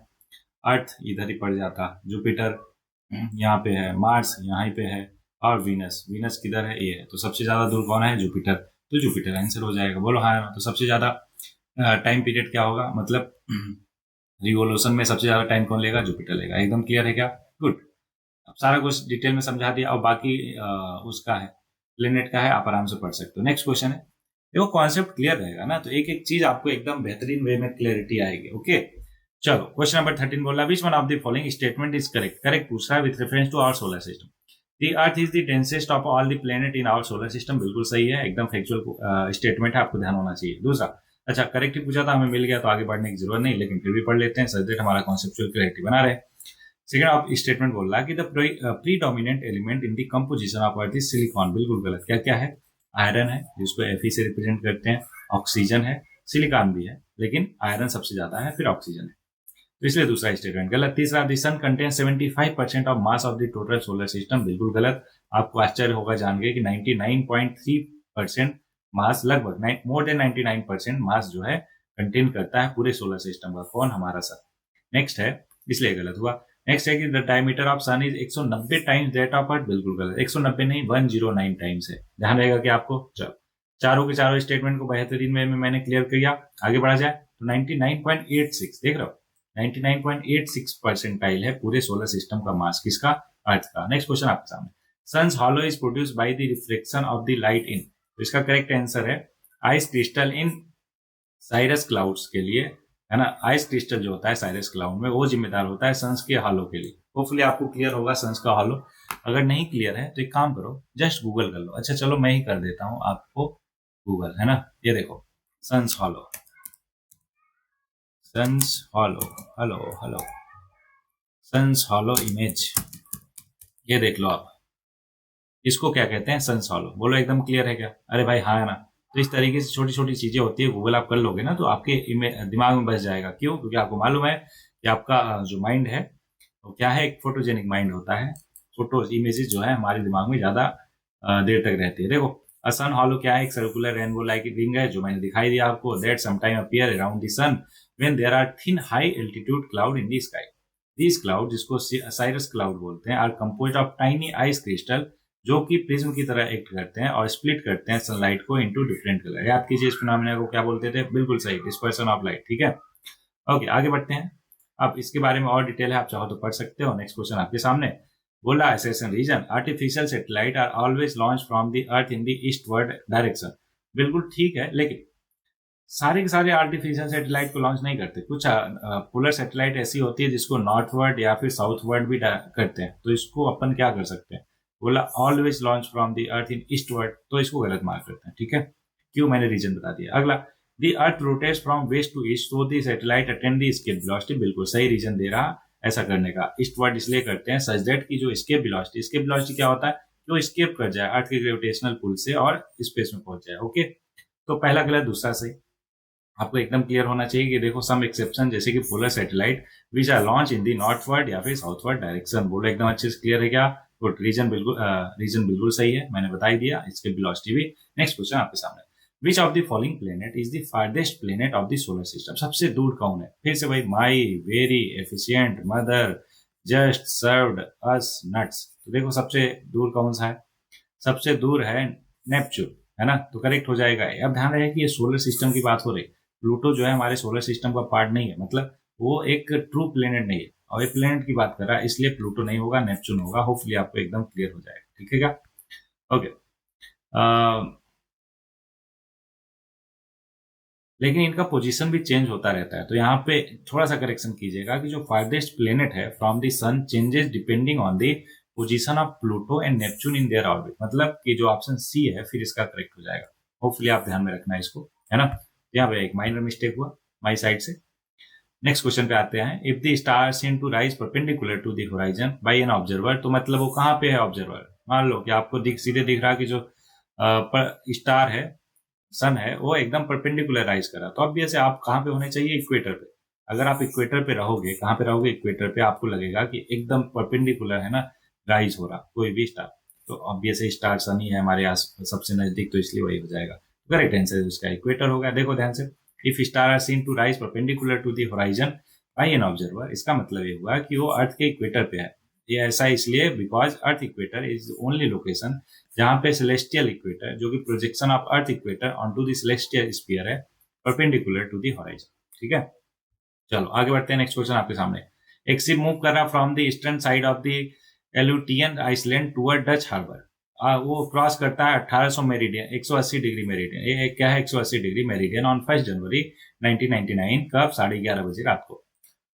अर्थ इधर ही पड़ जाता, जुपिटर यहाँ पे है, मार्स यहाँ पे है, और वीनस, वीनस किधर है, ये है। तो सबसे ज्यादा दूर कौन है, जुपिटर। तो जुपिटर आंसर हो जाएगा। बोलो हाँ। तो सबसे ज्यादा टाइम पीरियड क्या होगा, मतलब रिवोल्यूशन में सबसे ज्यादा टाइम कौन लेगा, जुपिटर लेगा। एकदम क्लियर है क्या? गुड। अब सारा कुछ डिटेल में समझा दिया, और बाकी उसका है, प्लेनेट का है, आप आराम से पढ़ सकते हो। नेक्स्ट क्वेश्चन है, देखो कॉन्सेप्ट क्लियर रहेगा ना तो एक एक चीज आपको एकदम बेहतरीन वे में क्लियरिटी आएगी। ओके चलो क्वेश्चन नंबर 13 बोला which one of the following statement is correct. Correct पूछ रहा है with reference to our solar system. The earth is the densest of all the planet in our solar system. बिल्कुल सही है, एकदम factual statement है, आपको ध्यान होना चाहिए। दूसरा, अच्छा करेक्ट ही पूछा था, हमें मिल गया तो आगे बढ़ने की जरूरत नहीं, लेकिन फिर भी पढ़ लेते हैं, सब्जेक्ट हमारा कॉन्सेप्चुअल क्लैरिटी बना रहे। सेकंड ऑफ स्टेटमेंट बोल रहा है कि the predominant element in the composition of earth is silicon. बिल्कुल गलत। क्या क्या है? आयरन है जिसको Fe से रिप्रेजेंट करते हैं, ऑक्सीजन है, सिलिकॉन भी है, लेकिन आयरन सबसे ज्यादा है, फिर ऑक्सीजन है, तो इसलिए दूसरा स्टेटमेंट गलत। तीसरा, the sun contain 75% of mass of the total solar system. बिल्कुल गलत। आपको आश्चर्य होगा जान के कि 99.3% मास, लगभग मोर देन 99% मास जो है कंटेन करता है पूरे सोलर सिस्टम का। कौन? हमारा सन। नेक्स्ट है, इसलिए गलत हुआ। नेक्स्ट है कि the diameter of sun is 190 times that of earth. बिल्कुल गलत। 190 नहीं, 109 टाइम्स है। ध्यान रहेगा कि आपको। चलो चारों के चारों स्टेटमेंट को बेहतरीन वे में मैंने क्लियर किया। आगे बढ़ा जाए तो 99.86 देख रहे हो, 99.86 परसेंटाइल है पूरे सोलर सिस्टम का मास, किसका? अर्थ का। नेक्स्ट क्वेश्चन आपके सामने, sun's halo is produced by the reflection of the light in. तो इसका करेक्ट आंसर है ice crystal in cirrus clouds के लिए, है ना। आइस क्रिस्टल जो होता है साइरस क्लाउड में, वो जिम्मेदार होता है सन्स के हॉलो के लिए। होपफुली आपको क्लियर होगा सन्स का हॉलो। अगर नहीं क्लियर है तो एक काम करो, जस्ट गूगल कर लो। अच्छा चलो मैं ही कर देता हूं आपको गूगल, है ना। ये देखो sun's halo, sun's halo, halo halo, sun's halo image, ये देख लो आप। इसको क्या कहते हैं? Sun's halo. बोलो एकदम क्लियर है क्या? अरे भाई हाँ है ना। तो इस तरीके से छोटी छोटी चीजें होती है, गूगल आप कर लोगे ना तो आपके दिमाग में बस जाएगा। क्यों? क्योंकि आपको मालूम है कि आपका जो माइंड है वो क्या है, एक फोटोजेनिक माइंड होता है। फोटो इमेजेस जो है हमारे दिमाग में ज्यादा देर तक रहती है। देखो सन हॉलो क्या है, एक सर्कुलर रेनबो लाइक रिंग है जो मैंने दिखाई दिया आपको, that sometime appear around the sun when there are thin high altitude cloud in the sky. These cloud, जिसको साइरस क्लाउड बोलते हैं, are composed of tiny ice crystal जो कि प्रिज्म की तरह एक्ट करते हैं और स्प्लिट करते हैं सनलाइट को इनटू डिफरेंट कलर। याद कीजिए इस फिनोमेना को क्या बोलते थे? बिल्कुल सही, डिस्पर्सन ऑफ लाइट। ठीक है, ओके आगे बढ़ते हैं। अब इसके बारे में और डिटेल है, आप चाहो तो पढ़ सकते हो। नेक्स्ट क्वेश्चन आपके सामने बोला, assertion reason artificial satellite are always launch from the earth in the eastward direction. बिल्कुल ठीक है, लेकिन सारे के सारे आर्टिफिशियल सैटेलाइट को लॉन्च नहीं करते। कुछ पोलर सैटेलाइट ऐसी होती है जिसको नॉर्थवर्ड या फिर साउथवर्ड भी करते हैं, तो इसको अपन क्या कर सकते हैं? बोला always launch from the earth in eastward, तो इसको गलत मार्क करते हैं। ठीक है, क्यों मैंने रीजन बता दिया। अगला, the earth rotates from west to east so the satellite attend the escape velocity. बिल्कुल सही रीजन दे रहा ऐसा करने का। ईस्टवर्ड इसलिए करते हैं सच दैट की जो एस्केप वेलोसिटी क्या होता है, जो एस्केप कर जाए अर्थ के ग्रेविटेशनल पुल से और स्पेस में पहुंच जाए। ओके, तो पहला गलत, दूसरा सही। आपको एकदम क्लियर होना चाहिए कि देखो सम एक्सेप्शन, जैसे कि polar satellite which are launch in the northward या फिर साउथवर्ड डायरेक्शन। बोलो एकदम अच्छे से क्लियर है क्या? गुड, रीजन बिल्कुल सही है, मैंने बता ही दिया। इसके वेलोसिटी भी। नेक्स्ट क्वेश्चन आपके सामने, which of the following planet is the farthest planet of the solar system. सबसे दूर कौन है? फिर से भाई, my, very, efficient, mother, just, served, us, nuts. तो देखो सबसे दूर कौन सा है? सबसे दूर है नेपच्यून, है ना, तो करेक्ट हो जाएगा। अब ध्यान रहे कि ये सोलर सिस्टम की बात हो रही, प्लूटो जो है हमारे सोलर सिस्टम का पार्ट नहीं है, मतलब वो एक ट्रू प्लेनेट नहीं है, और ये प्लेनेट की बात कर रहा है, इसलिए प्लूटो नहीं होगा, नेपच्यून होगा। होपफुली आपको एकदम क्लियर हो जाएगा, ठीक है क्या? ओके, लेकिन इनका पोजीशन भी चेंज होता रहता है, तो यहाँ पे थोड़ा सा करेक्शन कीजिएगा कि जो फारदेस्ट प्लेनेट है from the sun changes depending on the position of Pluto and Neptune in their orbit. मतलब कि जो ऑप्शन सी है फिर इसका करेक्ट हो जाएगा। होपफुली आप ध्यान में रखना है इसको, है ना। यहाँ पे एक माइनर मिस्टेक हुआ माई साइड से। नेक्स्ट क्वेश्चन पे आते हैं, if the star seem to rise perpendicular to the horizon by an observer, तो मतलब वो कहाँ पे है ऑब्जर्वर? मान लो कि आपको सीधे दिख रहा कि जो स्टार है, सन है, वो एकदम परपेंडिकुलर राइज कर रहा, तो अब से आप कहाँ पे होने चाहिए? इक्वेटर पे। अगर आप इक्वेटर पे रहोगे, कहाँ पे रहोगे? इक्वेटर पे, आपको लगेगा कि एकदम परपेंडिकुलर है ना राइज हो रहा कोई भी स्टार, तो ऑब्वियसली स्टार सन ही है हमारे आस सबसे नजदीक, तो इसलिए वही हो जाएगा। करेक्ट आंसर उसका इक्वेटर होगा। देखो ध्यान से, if star are seen to rise perpendicular to the horizon by an observer, इसका मतलब ये हुआ कि वो अर्थ के इक्वेटर पे है। ये ऐसा इसलिए because earth equator is only location जहां पे सेलेस्टियल इक्वेटर, जो कि projection of earth equator onto the celestial sphere है, परपेंडिकुलर टू द होराइजन। ठीक है, चलो आगे बढ़ते हैं। नेक्स्ट क्वेश्चन आपके सामने, एक शिप मूव कर रहा from the eastern side of the Aleutian island toward Dutch harbour. वो क्रॉस करता है 1800 मेरिडियन, 180 डिग्री मेरिडियन। ये क्या है? 180 डिग्री मेरिडियन ऑन 1 जनवरी 1999, कब? 11:30 बजे रात को।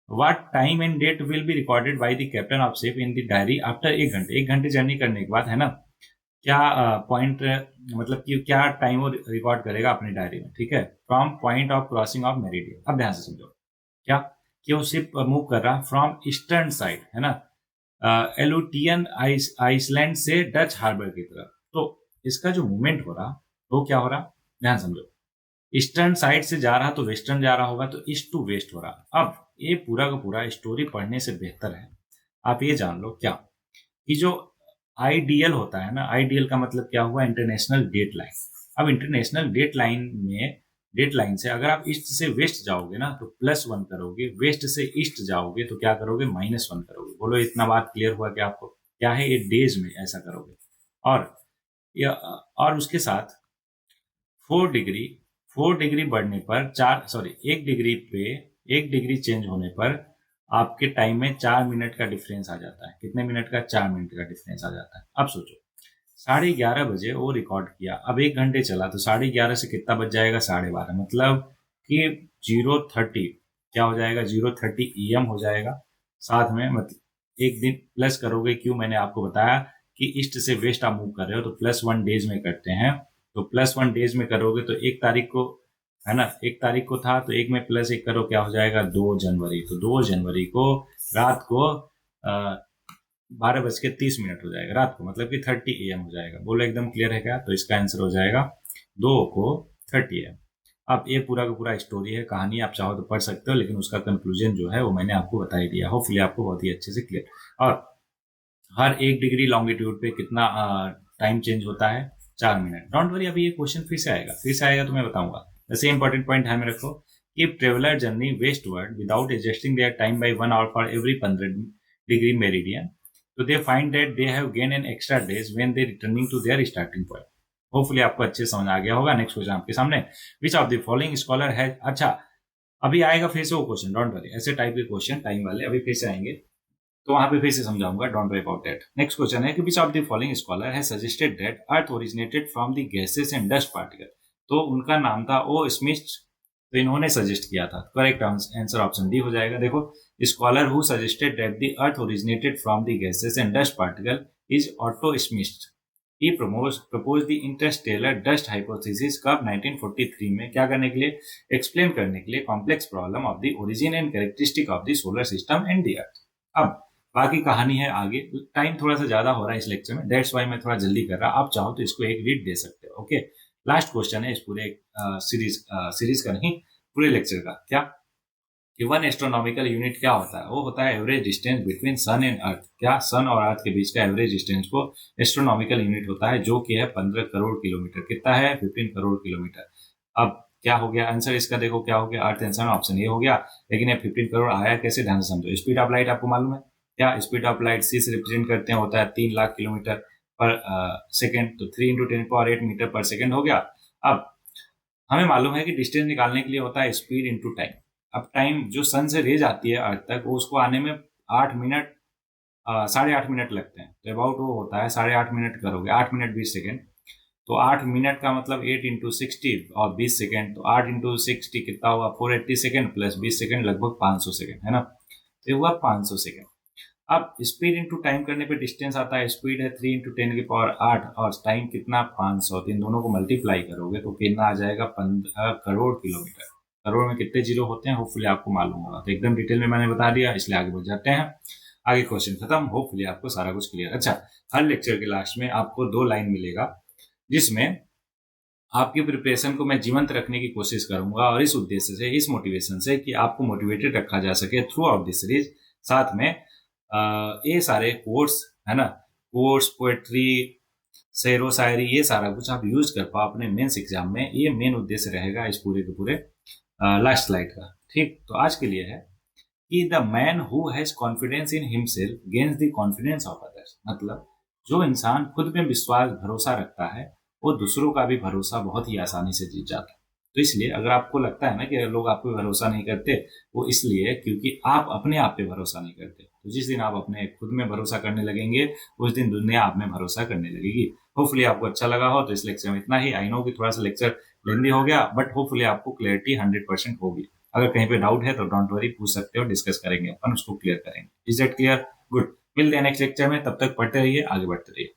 What time and date will be recorded by the captain of ship in the diary after 1 घंटे? 1 घंटे जर्नी करने के बाद, है ना, क्या पॉइंट मतलब कि क्या टाइम वो रिकॉर्ड करेगा अपनी डायरी में? ठीक है, from point of crossing of meridian. अब ध्यान से समझो, क्या कि वो शिप मूव कर रहा फ्रॉम ईस्टर्न साइड, है ना, एलुटियन आइसलैंड से डच हार्बर की तरफ। तो इसका जो मूवमेंट हो रहा, वो क्या हो रहा? ध्यान समझो, ईस्टर्न साइड से जा रहा तो वेस्टर्न जा रहा होगा, तो ईस्ट टू वेस्ट हो रहा। अब ये पूरा का पूरा स्टोरी पढ़ने से बेहतर है आप ये जान लो क्या, कि जो आईडीएल होता है ना, आईडीएल का मतलब क्या हुआ? International date line. अब इंटरनेशनल डेट लाइन में, डेट लाइन से अगर आप ईस्ट से वेस्ट जाओगे ना तो +1 करोगे, वेस्ट से ईस्ट जाओगे तो क्या करोगे? -1 करोगे। बोलो इतना बात क्लियर हुआ कि आपको क्या है? ये डेज में ऐसा करोगे। और उसके साथ 4 डिग्री 4 डिग्री बढ़ने पर 1 डिग्री पे 1 डिग्री चेंज होने पर आपके टाइम में 4 मिनट का डिफरेंस आ जाता है। कितने मिनट का? 4 मिनट का डिफरेंस आ जाता है। अब सोचो, 11:30 बजे वो रिकॉर्ड किया, अब 1 घंटे चला तो 11:30 से कितना बज जाएगा? 12:30, मतलब कि 0:30 क्या हो जाएगा? 0:30 AM हो जाएगा। साथ में मतलब एक दिन प्लस करोगे, क्यों? मैंने आपको बताया कि ईस्ट से वेस्ट आप मूव कर रहे हो तो +1 डेज में करते हैं, तो +1 डेज में करोगे तो 1 तारीख को, है ना, 1 तारीख को था तो 1 में +1 करो, क्या हो जाएगा? 2 जनवरी। तो 2 जनवरी को रात को 12:30 हो जाएगा रात को, मतलब कि 30 AM हो जाएगा। बोलो एकदम क्लियर है क्या? तो इसका आंसर हो जाएगा 2 को 30 AM। अब ये पूरा का पूरा स्टोरी है, कहानी, आप चाहो तो पढ़ सकते हो, लेकिन उसका कंक्लूजन जो है वो मैंने आपको बता ही दिया। होपफुली आपको बहुत ही अच्छे से क्लियर। और हर 1 डिग्री लॉन्गिट्यूड पे कितना टाइम चेंज होता है? 4 मिनट। डोंट वरी, अभी ये क्वेश्चन फिर से आएगा तो मैं बताऊंगा। वैसे इंपॉर्टेंट पॉइंट ध्यान में रखो कि traveller journey westward without adjusting their time by 1 hour for every 15 degree meridian, तो they find that they have gain an extra days when they returning to their starting point. Hopefully आपको अच्छे समझ आ गया होगा। नेक्स्ट क्वेश्चन आपके सामने, which of the following scholar है, अच्छा अभी आएगा फिर से वो क्वेश्चन, डोंट वरी, ऐसे टाइप के क्वेश्चन टाइम वाले अभी फिर से आएंगे, तो वहां पे फिर से समझाऊंगा, don't worry about that. Next question है कि विच of the following scholar has suggested that earth originated from the gases and dust particle. तो उनका नाम था ओ स्मिथ, तो इन्होंने सजेस्ट किया था। करेक्ट आंसर ऑप्शन डी हो जाएगा। देखो, scholar who suggested that the earth originated from the gases and dust particle is auto Smith. He propose the Interstellar dust hypothesis कब 1943 में, क्या करने के लिए, एक्सप्लेन करने के लिए complex problem of the origin and characteristic of the solar system and the earth. अब बाकी कहानी है आगे, टाइम थोड़ा सा ज्यादा हो रहा है इस लेक्चर में, दैट्स वाई मैं थोड़ा जल्दी कर रहा, आप चाहो तो इसको एक रीड दे सकते हो। ओके, लास्ट क्वेश्चन है इस पूरे सीरीज का नहीं, पूरे लेक्चर का। क्या कि वन एस्ट्रोनॉमिकल यूनिट क्या होता है, वो होता है average distance between sun and earth. क्या सन और अर्थ के बीच का एवरेज डिस्टेंस को एस्ट्रोनॉमिकल यूनिट होता है, जो कि है 15 करोड़ किलोमीटर। कितना है, 15 करोड़ किलोमीटर। अब क्या हो गया आंसर इसका, देखो क्या हो गया, earth and sun option A हो गया। लेकिन ये 15 करोड़ आया कैसे, ध्यान से समझो। स्पीड ऑफ लाइट आपको मालूम है, क्या स्पीड ऑफ लाइट सी से रिप्रेजेंट करते हैं, होता है 3 लाख किलोमीटर पर सेकेंड, तो 3 × 10⁸ मीटर पर सेकेंड हो गया। अब हमें मालूम है कि डिस्टेंस निकालने के लिए होता है स्पीड इंटू टाइम। अब टाइम जो सन से रेज आती है अर्थ तक, वो उसको आने में 8 मिनट 8.5 मिनट लगते हैं, तो अबाउट वो होता है 8.5 मिनट करोगे, 8 मिनट 20 सेकेंड, तो 8 मिनट का मतलब 8 × 60 और 20 सेकेंड, तो 8 × 60 कितना हुआ, 480 सेकेंड प्लस 20 सेकेंड लगभग 500 सेकेंड, है ना, तो हुआ 500 सेकेंड। अब स्पीड इंटू टाइम करने पे डिस्टेंस आता है, स्पीड है 3 × 10⁸ और टाइम कितना 500, तो इन दोनों को मल्टीप्लाई करोगे तो कितना आ जाएगा, 15 करोड़ किलोमीटर। करोड़ में कितने जीरो होते हैं, होपफुली आपको मालूम होगा, तो एकदम डिटेल में मैंने बता दिया, इसलिए आगे बढ़ जाते हैं। आगे क्वेश्चन खत्म, होपफुली आपको सारा कुछ क्लियर। अच्छा, हर लेक्चर के लास्ट में आपको 2 लाइन मिलेगा, जिसमें आपकी प्रिपरेशन को मैं जीवंत रखने की कोशिश करूंगा, और इस उद्देश्य से, इस मोटिवेशन से कि आपको मोटिवेटेड रखा जा सके थ्रू आउट दिस सीरीज। साथ में ये सारे कोर्स है ना, कोर्स, पोएट्री, शेरो शायरी, ये सारा कुछ आप यूज कर पाओ अपने मेंस एग्जाम में, ये मेन उद्देश्य रहेगा इस पूरे के पूरे लास्ट स्लाइड का। ठीक, तो आज के लिए है कि the man who has confidence in himself gains the confidence of others. मतलब जो इंसान खुद में विश्वास, भरोसा रखता है, वो दूसरों का भी भरोसा बहुत ही आसानी से जीत जाता है। तो इसलिए अगर आपको लगता है ना कि लोग आप पे भरोसा नहीं करते, वो इसलिए क्योंकि आप अपने आप पे भरोसा नहीं करते। तो जिस दिन आप अपने खुद में भरोसा करने लगेंगे, उस दिन दुनिया आप में भरोसा करने लगेगी। होपफुली आपको अच्छा लगा हो, तो इस लेक्चर में इतना ही। आई नो कि थोड़ा सा लेक्चर लेंदी हो गया, बट होपफुली आपको क्लियरिटी 100% होगी। अगर कहीं पे डाउट है तो डोंट वरी, पूछ सकते हो, डिस्कस करेंगे अपन, उसको क्लियर करेंगे। Is that clear? गुड, मिलते हैं नेक्स्ट लेक्चर में, तब तक पढ़ते रहिए, आगे बढ़ते रहिए।